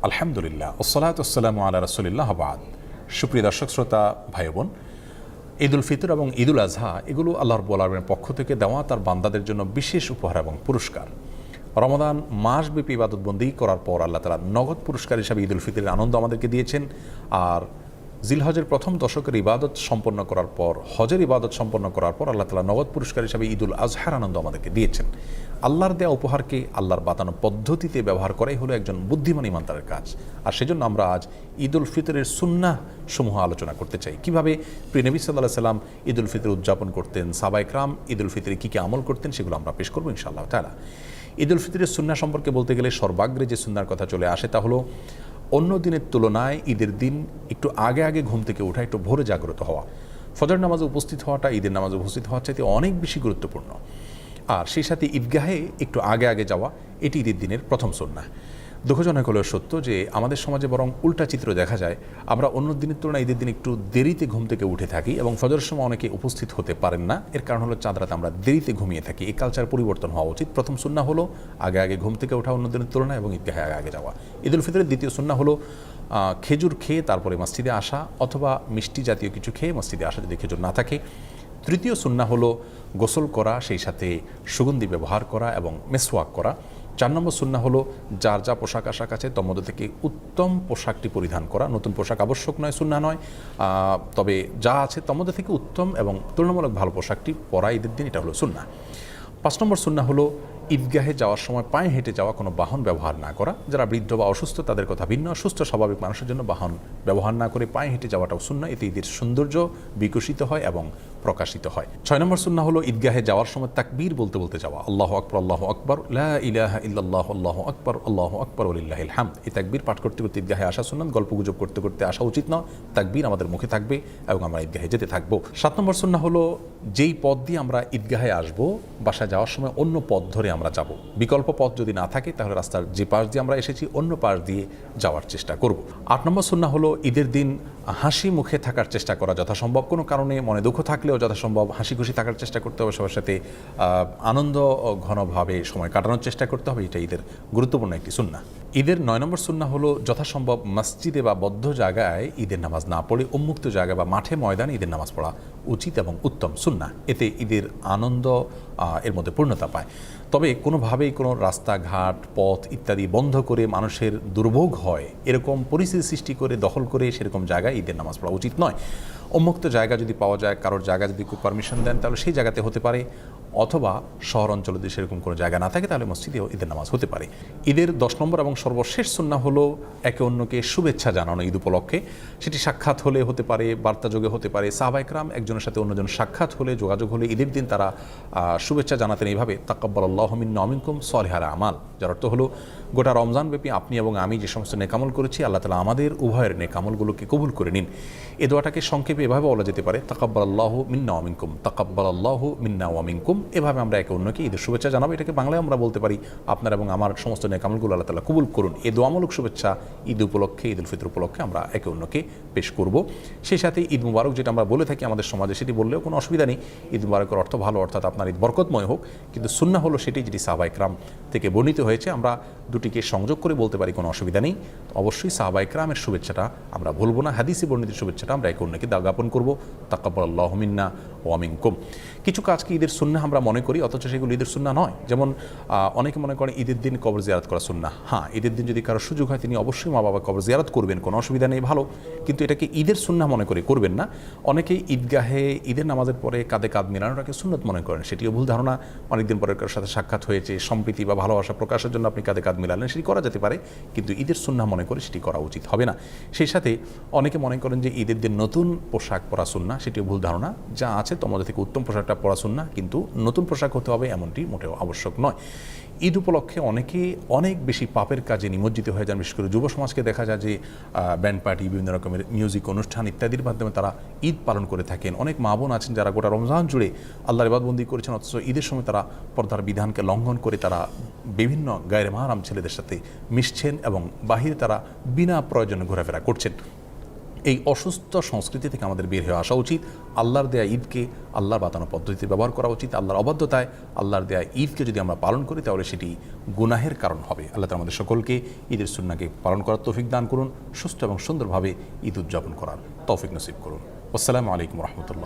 আলহামদুলিল্লাহ ওসসালাতু ওয়াসসালামু আলা রাসূলিল্লাহ বাদ। সুপ্রিয় দর্শক শ্রোতা ভাই বোন, ঈদুল ফিতর এবং ঈদুল আজহা এগুলো আল্লাহ রাব্বুল আলামিনের পক্ষ থেকে দেওয়া তার বান্দাদের জন্য বিশেষ উপহার এবং পুরস্কার। রমাদান মাসব্যাপী ইবাদতবন্দি করার পর আল্লাহ তাআলা নগদ পুরস্কার হিসাবে ঈদুল ফিতরের আনন্দ আমাদেরকে দিয়েছেন। আর জিলহজের প্রথম দশকের ইবাদত সম্পন্ন করার পর, হজের ইবাদত সম্পন্ন করার পর আল্লাহ তাআলা নগদ পুরস্কার হিসাবে ঈদুল আজহার আনন্দ আমাদেরকে দিয়েছেন। আল্লাহর দেয়া উপহারকে আল্লাহর বাতানো পদ্ধতিতে ব্যবহার করাই হলো একজন বুদ্ধিমান ইমানদারের কাজ। আর সেজন্য আমরা আজ ঈদুল ফিতরের সুন্নাহ সমূহ আলোচনা করতে চাই। কিভাবে প্রিয় নবী সাল্লাল্লাহু আলাইহি সাল্লাম ঈদুল ফিতর উদযাপন করতেন, সাহাবায়ে কেরাম ঈদুল ফিতরে কী কী আমল করতেন, সেগুলো আমরা পেশ করবো ইনশাআল্লাহ তাআলা। ঈদুল ফিতরের সুন্নাহ সম্পর্কে বলতে গেলে সর্বাগ্রে যে সুন্নাহর কথা চলে আসে তা হলো অন্য দিনের তুলনায় ঈদের দিন একটু আগে আগে ঘুম থেকে ওঠা, একটু ভোরে জাগ্রত হওয়া। ফজর নামাজে উপস্থিত হওয়াটা ঈদের নামাজে উপস্থিত হওয়ার চাইতে অনেক বেশি গুরুত্বপূর্ণ। আর সেই সাথে ঈদগাহে একটু আগে আগে যাওয়া, এটি ঈদের দিনের প্রথম সুন্নাহ। দুঃখজনক হলেও সত্য যে আমাদের সমাজে বরং উল্টা চিত্র দেখা যায়। আমরা অন্য দিনের তুলনায় ঈদের দিন একটু দেরিতে ঘুম থেকে উঠে থাকি এবং ফজরের সময় অনেকে উপস্থিত হতে পারেন না। এর কারণ হলো চাঁদ রাতে আমরা দেরিতে ঘুমিয়ে থাকি। এই কালচার পরিবর্তন হওয়া উচিত। প্রথম সুন্নাহ হলো আগে আগে ঘুম থেকে ওঠা অন্য দিনের তুলনায় এবং ঈদগাহে আগে আগে যাওয়া। ঈদুল ফিতরের দ্বিতীয় সুন্নাহ হলো খেজুর খেয়ে তারপরে মসজিদে আসা, অথবা মিষ্টি জাতীয় কিছু খেয়ে মসজিদে আসা যদি খেজুর না থাকে। তৃতীয় সুন্নাহ হলো গোসল করা, সেই সাথে সুগন্ধি ব্যবহার করা এবং মেসওয়াক করা। 4 নম্বর সুন্নাহ হলো যার যা পোশাক আশাক আছে তার মধ্যে থেকে উত্তম পোশাকটি পরিধান করা। নতুন পোশাক আবশ্যক নয়, সুন্নাহ নয়, তবে যা আছে তার মধ্যে থেকে উত্তম এবং তুলনামূলক ভালো পোশাকটি পরা ঈদের দিন, এটা হলো সুন্নাহ। 5 নম্বর সুন্নাহ হলো ঈদগাহে যাওয়ার সময় পায়ে হেঁটে যাওয়া, কোনো বাহন ব্যবহার না করা। যারা বৃদ্ধ বা অসুস্থ তাদের কথা ভিন্ন, সুস্থ স্বাভাবিক মানুষের জন্য বাহন ব্যবহার না করে পায়ে হেঁটে যাওয়াটাও সুন্নাহ। এতে ঈদের সৌন্দর্য বিকশিত হয় এবং প্রকাশিত হয়। 6 নম্বর সুন্নাহ হলো ঈদগাহে যাওয়ার সময় তাকবীর বলতে বলতে যাওয়া। আল্লাহু আকবার, আল্লাহু আকবার, লা ইলাহা ইল্লাল্লাহ, আল্লাহু আকবার, আল্লাহু আকবার, ওয়ালিল্লাহিল হামদ। এই তাকবীর পাঠ করতে করতে ঈদগাহে আসা সুন্নাত। গল্পগুজব করতে করতে আসা উচিত নয়। তাকবীর আমাদের মুখে থাকবে এবং আমরা ঈদগাহে যেতে থাকবো। 7 নম্বর সুন্নাহ হলো যেই পথ দিয়ে আমরা ঈদগাহে আসবো, বাসায় যাওয়ার সময় অন্য পথ ধরে আমরা যাব। বিকল্প পথ যদি না থাকে তাহলে রাস্তার যে পাশ দিয়ে আমরা এসেছি অন্য পাশ দিয়ে যাওয়ার চেষ্টা করব। 8 নম্বর সুন্নাহ হলো ঈদের দিন হাসি মুখে থাকার চেষ্টা করা যথাসম্ভব। কোনো কারণে মনে দুঃখ থাকলেও যথাসম্ভব হাসি খুশি থাকার চেষ্টা করতে হবে। সবার সাথে আনন্দ ঘনভাবে সময় কাটানোর চেষ্টা করতে হবে। এটা ঈদের গুরুত্বপূর্ণ একটি সুন্নাহ। ঈদের 9 নম্বর সুন্নাহ হলো যথাসম্ভব মসজিদে বা বদ্ধ জায়গায় ঈদের নামাজ না পড়ে উন্মুক্ত জায়গায় বা মাঠে ময়দানে ঈদের নামাজ পড়া উচিত এবং উত্তম সুন্নাহ। এতে ঈদের আনন্দ এর মধ্যে পূর্ণতা পায়। তবে কোনোভাবেই কোনো রাস্তাঘাট, পথ ইত্যাদি বন্ধ করে মানুষের দুর্ভোগ হয় এরকম পরিস্থিতি সৃষ্টি করে দখল করে সেরকম জায়গায় ঈদের নামাজ পড়া উচিত নয়। উন্মুক্ত জায়গা যদি পাওয়া যায়, কারোর জায়গা যদি কেউ পারমিশন দেন তাহলে সেই জায়গাতে হতে পারে, অথবা শহর অঞ্চলে যদি সেরকম কোনো জায়গা না থাকে তাহলে মসজিদেও ঈদের নামাজ হতে পারে। ঈদের 10 নম্বর এবং সর্বশেষ সুন্নাহ হলো একে অন্যকে শুভেচ্ছা জানানো ঈদ উপলক্ষে। সেটি সাক্ষাৎ হলে হতে পারে, বার্তাযোগে হতে পারে। সাহাবায়ে কেরাম একজনের সাথে অন্যজন সাক্ষাৎ হলে, যোগাযোগ হলে ঈদের দিন তারা শুভেচ্ছা জানাতেন এইভাবে, তাকাব্বালাল্লাহু মিন্না ওয়া মিনকুম সালিহাল আমাল। যার অর্থ হলো গোটা রমজান ব্যাপী আপনি এবং আমি যে সমস্ত নেকামল করেছি আল্লাহ তাআলা আমাদের উভয়ের নেকামলগুলোকে কবুল করে নিন। এই দোয়াটাকে সংক্ষেপে এভাবে বলা যেতে পারে, তাকাব্বালাল্লাহু মিন্না ওয়া মিনকুম, তাকাব্বালাল্লাহু মিন্না ওয়া মিনকুম। এভাবে আমরা একে অন্যকে ঈদের শুভেচ্ছা জানাবো। এটাকে বাংলায় আমরা বলতে পারি, আপনার এবং আমার সমস্ত নেকামলগুলো আল্লাহ তাআলা কবুল করুন। এই দোয়ামূলক শুভেচ্ছা ঈদ উপলক্ষে, ঈদুল ফিতর উপলক্ষে আমরা একে অন্যকে পেশ করব। সেই সাথে ঈদ মুবারক যেটা আমরা বলে থাকি আমাদের সমাজে, সেটি বললেও কোনো অসুবিধা নেই। ঈদ মুবারকের অর্থ ভালো, অর্থাৎ আপনার ঈদ বরকতময় হোক। কিন্তু সুন্নাহ হলো সেটি যেটি সাহাবায়ে কেরাম থেকে বর্ণিত হয়েছে। আমরা দুটিকে সংযোগ করে বলতে পারি, কোনো অসুবিধা নেই। অবশ্যই সাহাবায়ে কেরামের শুভেচ্ছাটা আমরা ভুলব না। হাদিসে বর্ণিত শুভেচ্ছাটা আমরা একে অন্যকে জ্ঞাপন করব, তাকাব্বালাল্লাহু মিন্না ওয়া মিনকুম। কিছু কাজকে ঈদের সুন্নাহ আমরা মনে করি, অথচ সেগুলো ঈদের সুন্নাহ নয়। যেমন অনেকে মনে করেন ঈদের দিন কবর জিয়ারত করা সুন্নাহ। হ্যাঁ, ঈদের দিন যদি কারো সুযোগ হয় তিনি অবশ্যই মা বাবা কবর জিয়ারত করবেন, কোনো অসুবিধা নেই, ভালো। কিন্তু এটাকে ঈদের সুন্নাহ মনে করে করবেন না। অনেকেই ঈদগাহে ঈদের নামাজের পরে কাঁধে কাঁধ মিলানোটাকে সুন্নত মনে করেন, সেটিও ভুল ধারণা। অনেকদিন পরে কারোর সাথে সাক্ষাৎ হয়েছে, সম্প্রীতি বা ভালোবাসা প্রকাশের জন্য আপনি কাঁধে কাঁধ মিলালেন, সেটি করা যেতে পারে, কিন্তু ঈদের সুন্নাহ মনে করে সেটি করা উচিত হবে না। সেই সাথে অনেকে মনে করেন যে ঈদের দিন নতুন পোশাক পরা সুন্নাহ, সেটিও ভুল ধারণা। যা আছে তোমাদের থেকে উত্তম পোশাকটা পরা সুন্নাহ, কিন্তু নতুন পোশাক হতে হবে এমনটি মোটেও আবশ্যক নয়। ঈদ উপলক্ষে অনেকে অনেক বেশি পাপের কাজে নিমজ্জিত হয়ে যান। বিশেষ করে যুব সমাজকে দেখা যায় যে ব্যান্ড পার্টি, বিভিন্ন রকমের মিউজিক অনুষ্ঠান ইত্যাদির মাধ্যমে তারা ঈদ পালন করে থাকেন। অনেক মা বোন আছেন যারা গোটা রমজান জুড়ে আল্লাহর ইবাদতবন্দি করেছেন, অথচ ঈদের সময় তারা পর্দার বিধানকে লঙ্ঘন করে তারা বিভিন্ন গায়রে মাহরাম ছেলেদের সাথে মিশছেন এবং বাহিরে তারা বিনা প্রয়োজনে ঘোরাফেরা করছেন। এই অসুস্থ সংস্কৃতি থেকে আমাদের বের হয়ে আসা উচিত। আল্লাহর দেয়া ঈদকে আল্লাহর বাতানো পদ্ধতিতে ব্যবহার করা উচিত। আল্লাহর অবাধ্যতায় আল্লাহর দেয়া ঈদকে যদি আমরা পালন করি তাহলে সেটি গুনাহের কারণ হবে। আল্লাহ তাআলা আমাদের সকলকে ঈদের সুন্নাহকে পালন করার তৌফিক দান করুন, সুস্থ এবং সুন্দরভাবে ঈদ উদযাপন করার তৌফিক নসিব করুন। আসসালামু আলাইকুম রহমতুল্লাহ।